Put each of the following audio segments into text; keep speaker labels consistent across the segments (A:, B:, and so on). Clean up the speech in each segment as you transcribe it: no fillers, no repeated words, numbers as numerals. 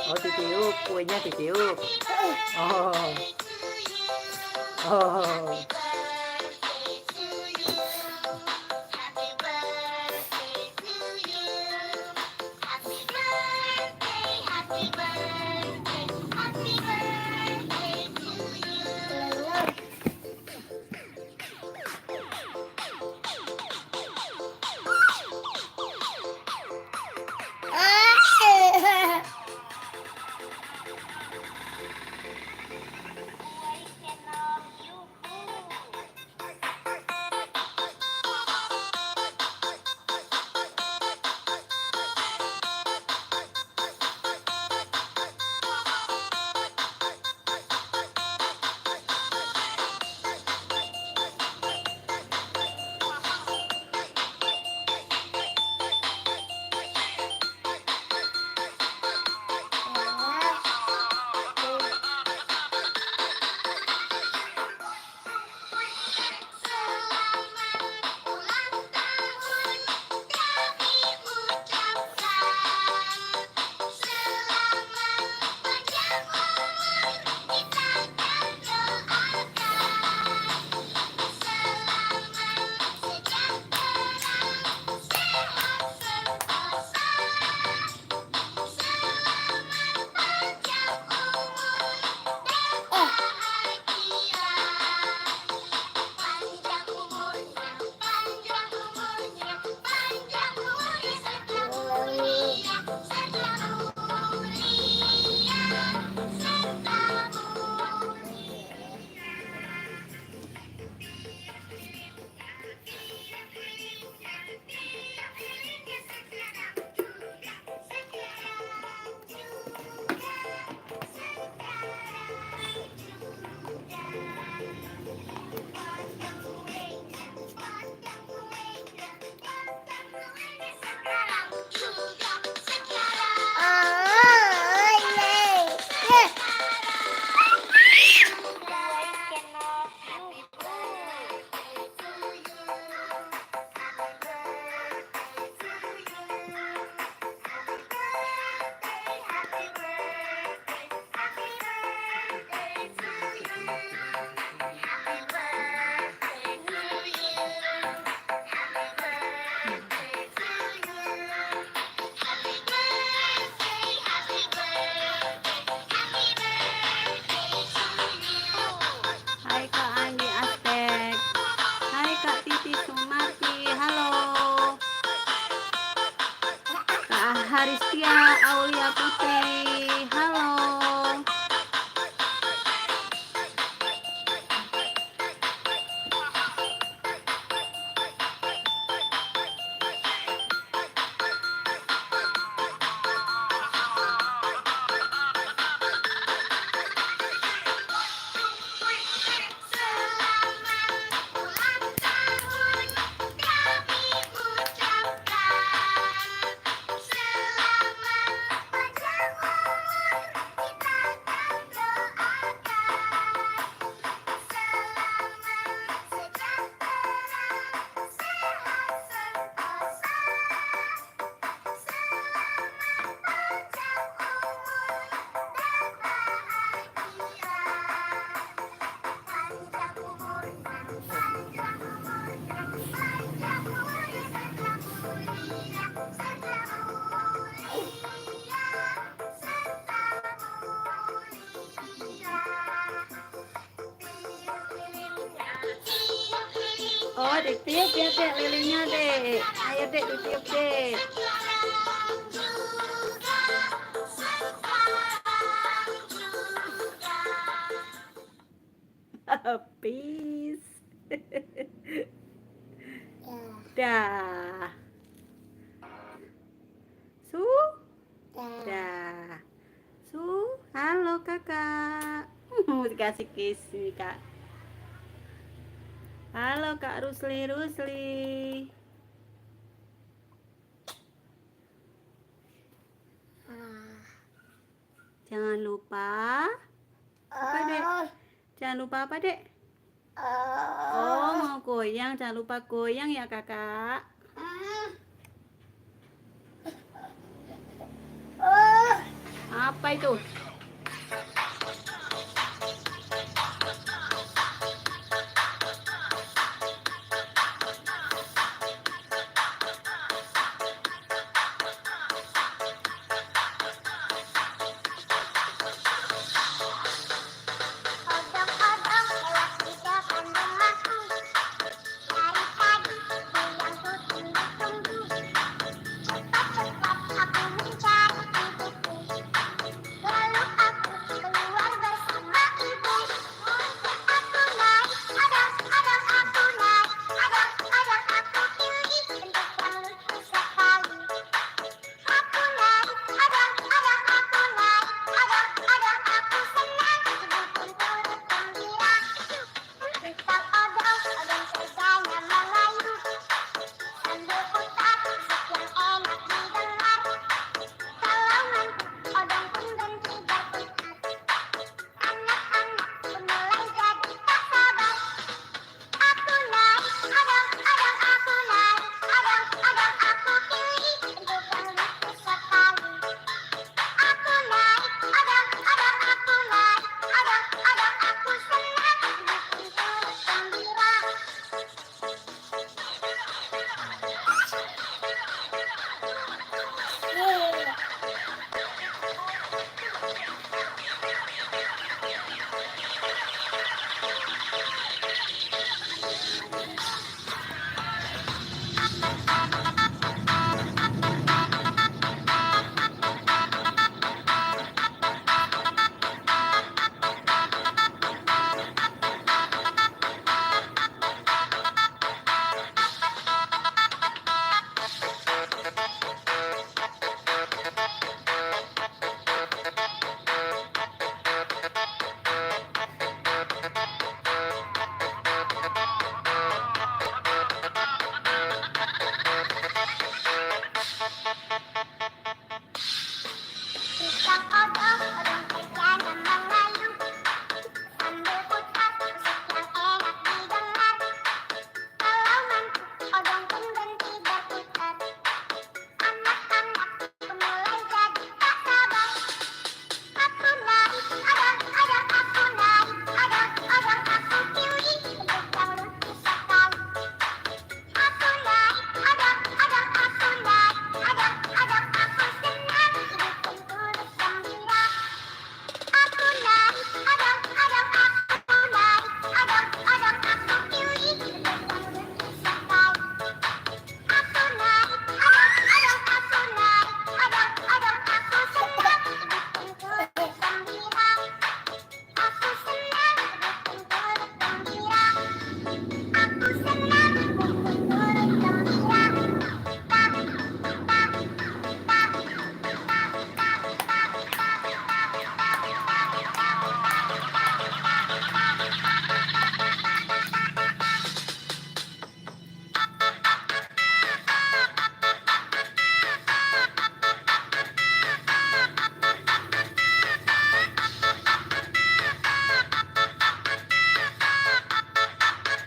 A: Oh, ditiup, kuenya ditiup. Oh, oh. Hai Kak Andi Aspek. Hai Kak Titi Sumarti. Halo. Kak Haristia Aulia Putri. Halo. Oh, ditiup ya dek lilinnya dek. Ayo dek ditiup dek. Habis. Dah. Su. Dah. Su. Halo kakak. Dikasih kiss nih kak. Halo Kak Rusli Rusli. Jangan lupa apa dek? Jangan lupa apa dek? Oh mau goyang, jangan lupa goyang ya kakak. Apa itu?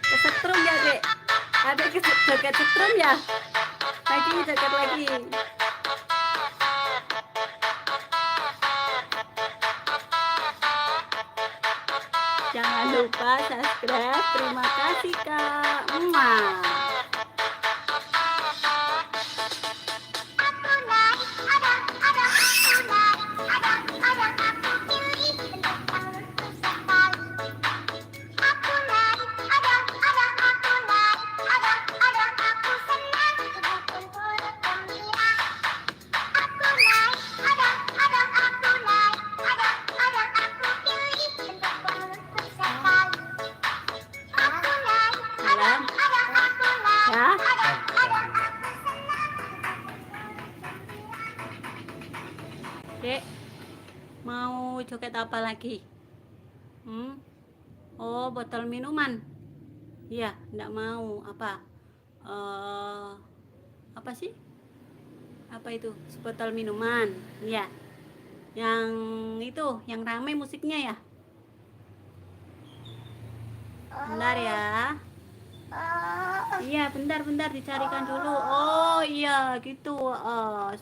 A: Kesetrum ya, Dek? Ada joget setrum ya? Lagi, joget lagi. Jangan lupa subscribe. Terima kasih, Kak. Ya. Dek, mau joget apa lagi? Oh, botol minuman. Iya, enggak mau. Apa? Apa sih? Apa itu? Botol minuman. Iya. Yang itu, yang rame musiknya ya. Bentar ya. Iya, bentar dicarikan dulu. Oh iya, gitu.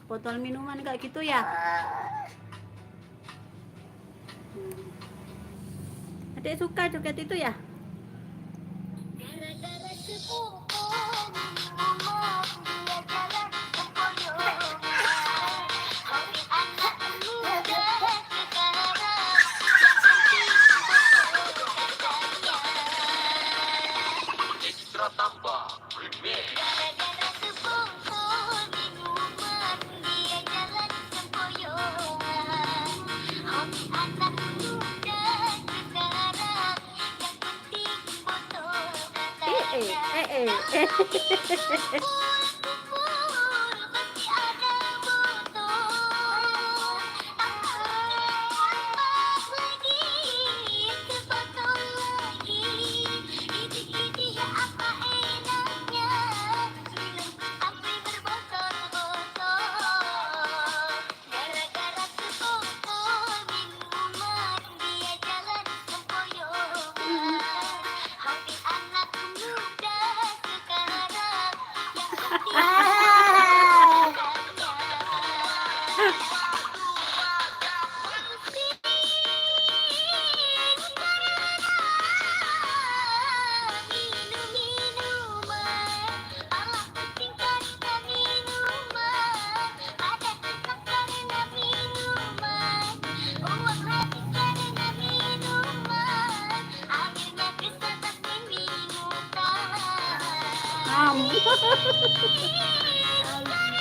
A: Botol minuman kayak gitu ya. Adik suka joget itu ya?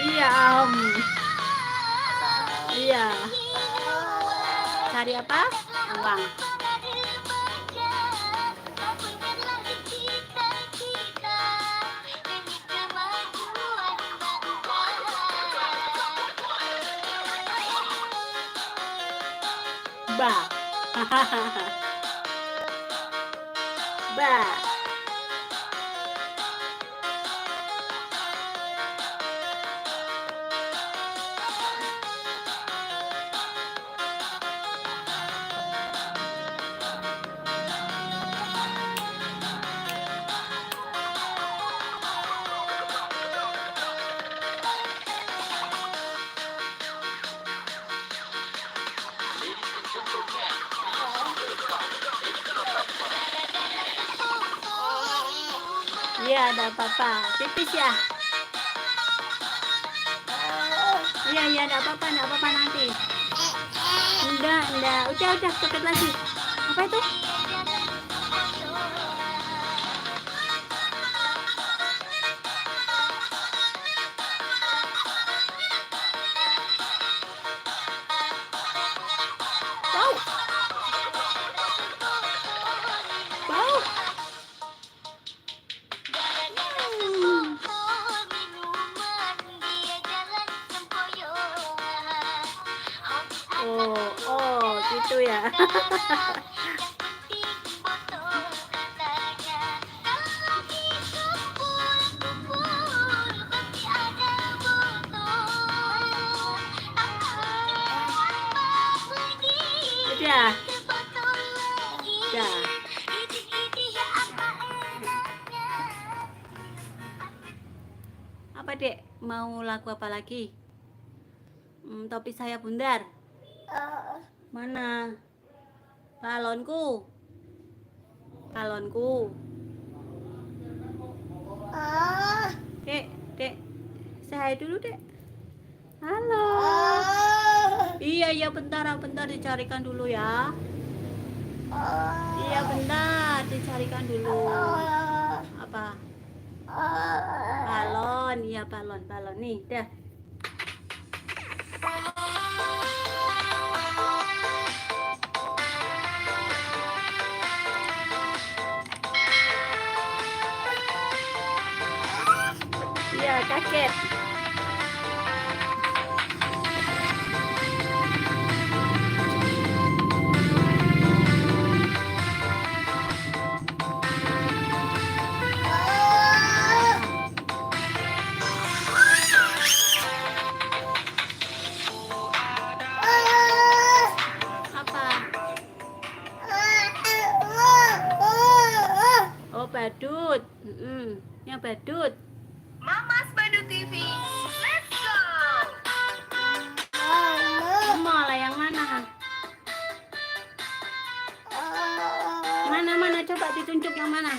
A: Iya, iya. Cari apa? Uang. Ba. Ba. Iya, ada apa-apa. Pipis ya? Iya, iya, ada apa-apa nanti. Enggak. Udah, joget lagi. Apa itu? Bau. Bau. Oh, gitu ya. Udah. Udah. Apa, Dek? Mau lagu apa lagi? Topi saya bundar. Mana? Balonku. Dek. Saya dulu, Dek. Halo. Iya, bentar dicarikan dulu ya. Iya, bentar dicarikan dulu. Apa? Balon, iya balon nih, dah. Iya, kaget. Badut, yang badut.
B: Mama's Badut TV, let's go.
A: Mau lah yang mana? Coba ditunjuk yang mana?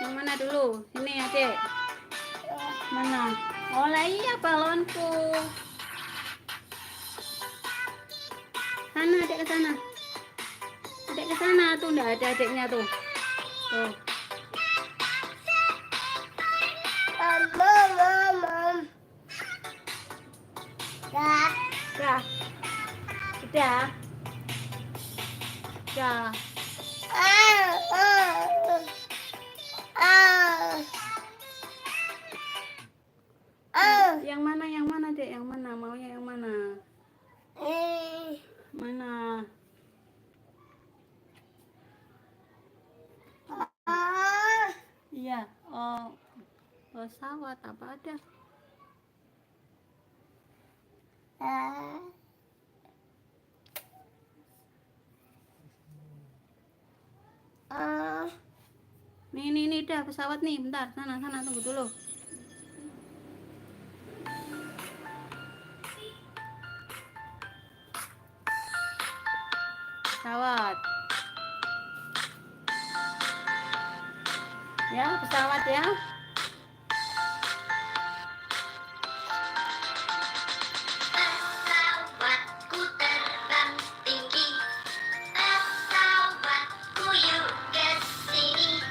A: Yang mana dulu? Ini adik. Mana? Oh lah iya balonku. Sana adik ke sana. Adik ke sana tuh enggak ada adiknya tuh. Tuh. Dah. Sudah. Dah. Yang mana? Yang mana, Dek? Yang mana? Maunya yang mana? Mana? Iya. Oh. Pesawat apa ada? Nih dah pesawat nih. Bentar, sana tunggu dulu. Pesawat. Ya, pesawat ya.
B: Pesawatku terbang tinggi, pesawatku yuk ke sini.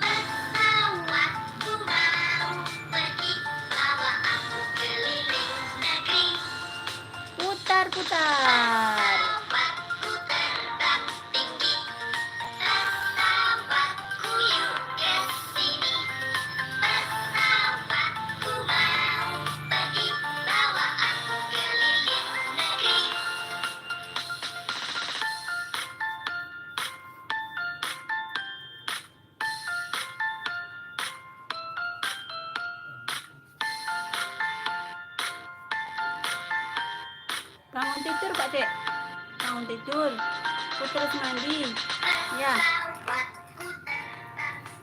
B: Pesawatku mau pergi, bawa aku keliling negeri.
A: Putar.
B: Pesawatku terbang tinggi, pesawatku yuk ke sini. Pesawatku mau pergi, bawa aku keliling negeri.
A: Bangun tidur, Pak Dek. Bangun tidur. Aku terus mandi. Ya,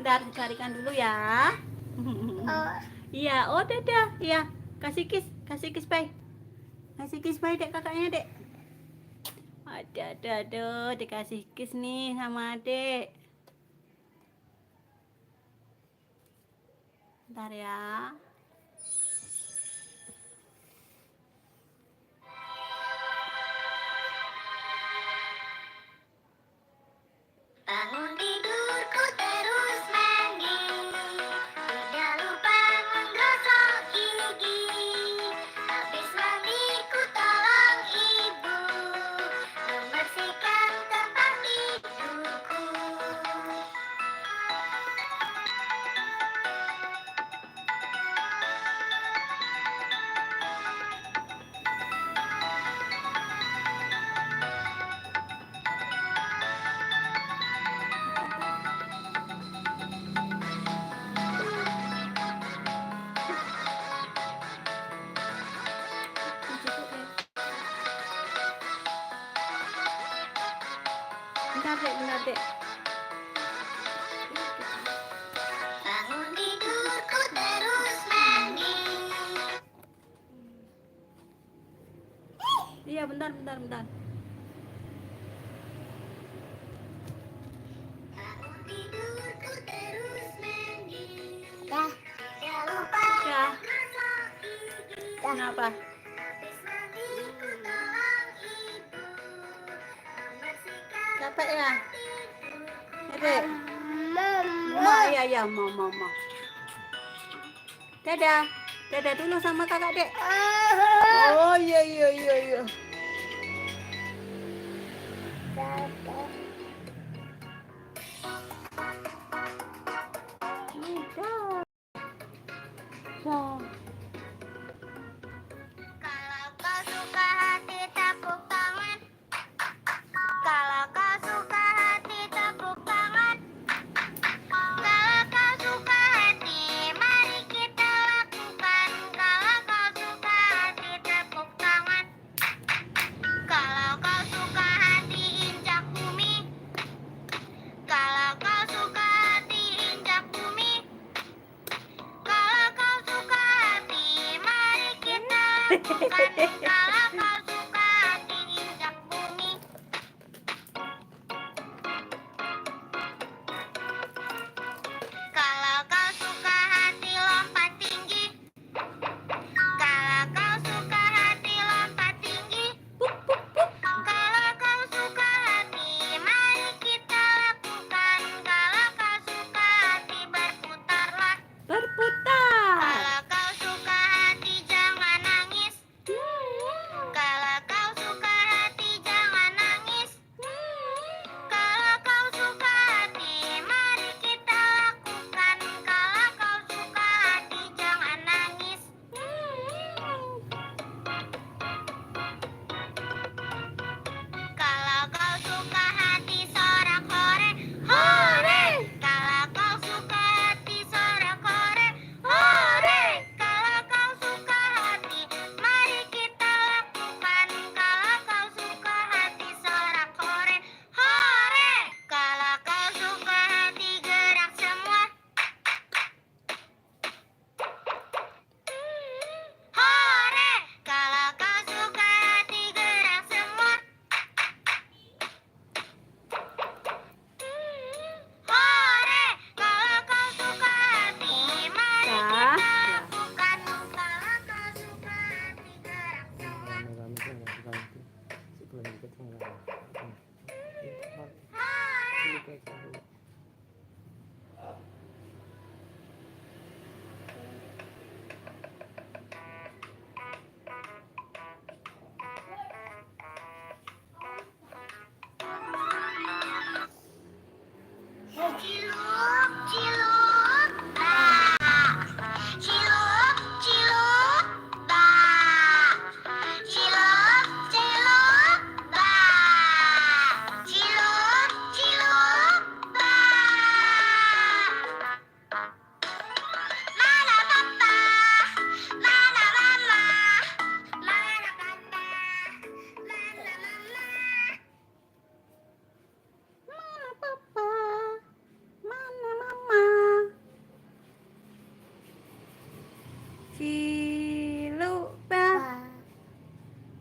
A: bentar carikan dulu ya. Iya, oh dadah. Iya, kasih kiss bye. Kasih kiss bye Dek kakaknya, Dek. Aduh, dikasih kiss nih sama Dek. Bentar ya.
B: Bangun tidurku terus mandi, tidak lupa menggosok gigi. Habis mandi ku tolong ibu membersihkan tempat tidurku.
A: Bentar Dek.
B: Bangun tidurku terus mandi.
A: Iya, bentar.
B: Bangun tidurku terus mandi. Tidak lupa
A: Ya,
B: menggosok gigi.
A: kenapa?
B: Habis mandi ku tolong ibu membersihkan
A: Capek ya?
B: tidurku.
A: Dek. Iya, mau. Dadah dulu sama kakak, Dek. Oh, iya. Dah.
B: Kalau kau suka hati tepuk tangan. Kalau kau suka hati tepuk tangan. Kalau kau suka hati mari kita lakukan. Kalau kau suka hati tepuk tangan. Kalau kau suka hati injak bumi. Kalau kau suka hati injak bumi. Kalau kau suka hati mari kita lakukan. Kalau kau suka hati injak bumi.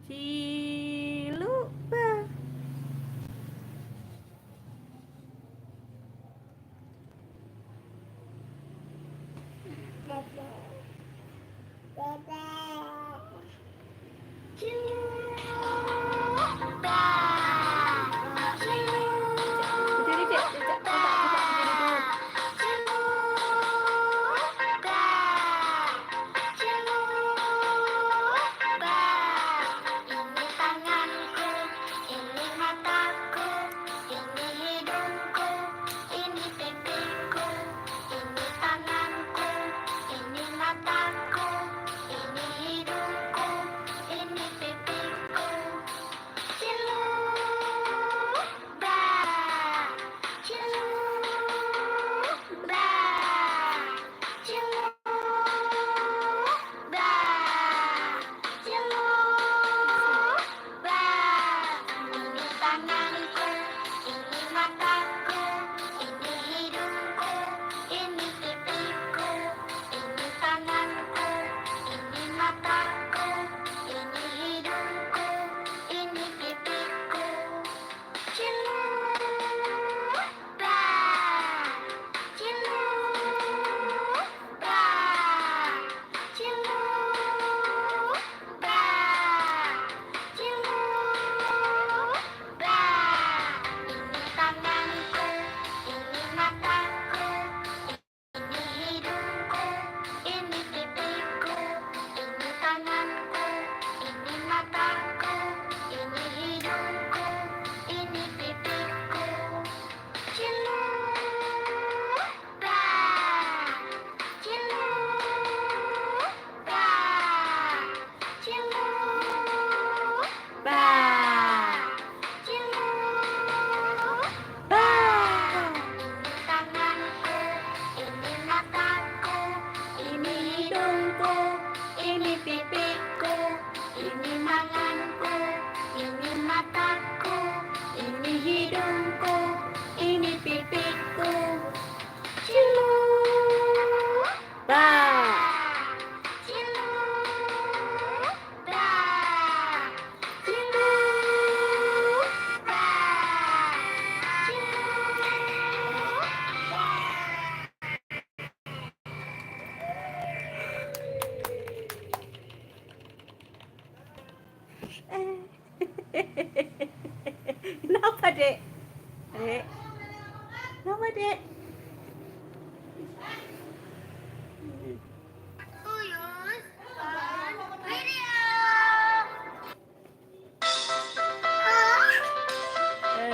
A: Ciluba. Berdiri, Dek. Coba berdiri dulu.
B: Ini tanganku, ini mataku, ini hidungku, ini pipiku. Ini tanganku, ini mataku, ini hidungku, ini pipiku. Ciluba, ciluba, ciluba, ciluba. Ini tanganku, ini mataku, ini hidungku, ini pipiku. Ini tanganku, ini mataku, ini hidungku, ini pipiku. Ciluba, ciluba, ciluba, ciluba. Ini tanganku, ini mataku, ini hidungku, ini pipiku. Ini tanganku, ini mataku, ini hidungku, ini pipiku. Ciluba, ciluba, ciluba, ciluba. Ini tanganku, ini mataku, ini hidungku, ini pipiku. Ini tanganku, ini mataku, ini hidungku, ini pipiku. Ciluba, ciluba, ciluba,
A: Kenapa, Dek? Dek. Kenapa, Dek?
B: Tuyul on video.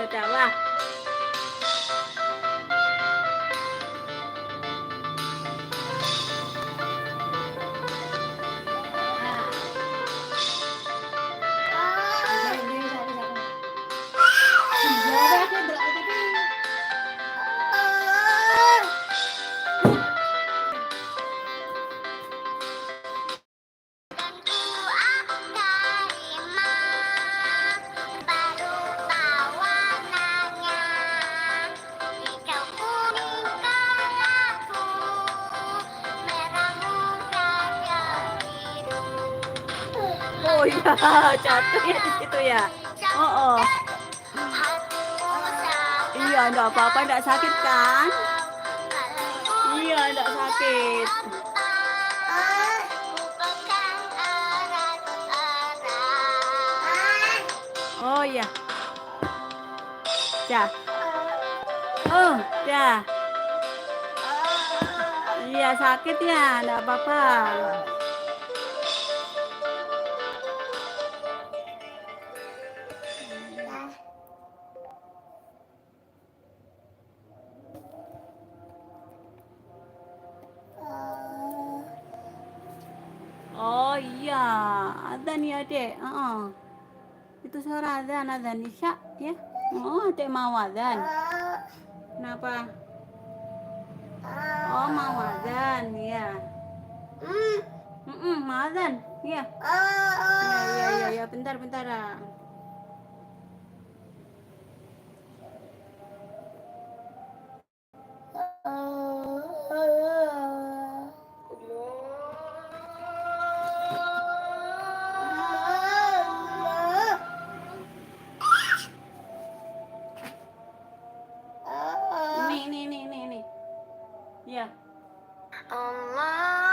A: Udah lah.
B: Dan ku terima baru tawanannya. Hijau kuning kelaku, merah muda yang biru.
A: Oh iya, jatuh ya di situ ya. Oh, oh. Iya, enggak apa-apa, enggak sakit kan? Iya, enggak sakit. Oh iya. Dah. Oh, dah. Iya, sakit ya, enggak apa-apa. Oh iya, adzan ya, Dek. Itu suara adzan Isya ya. Oh, Dek mau adzan. Kenapa? Oh, mau adzan, ya. Mau adzan, ya. Ya, bentar.
B: Allah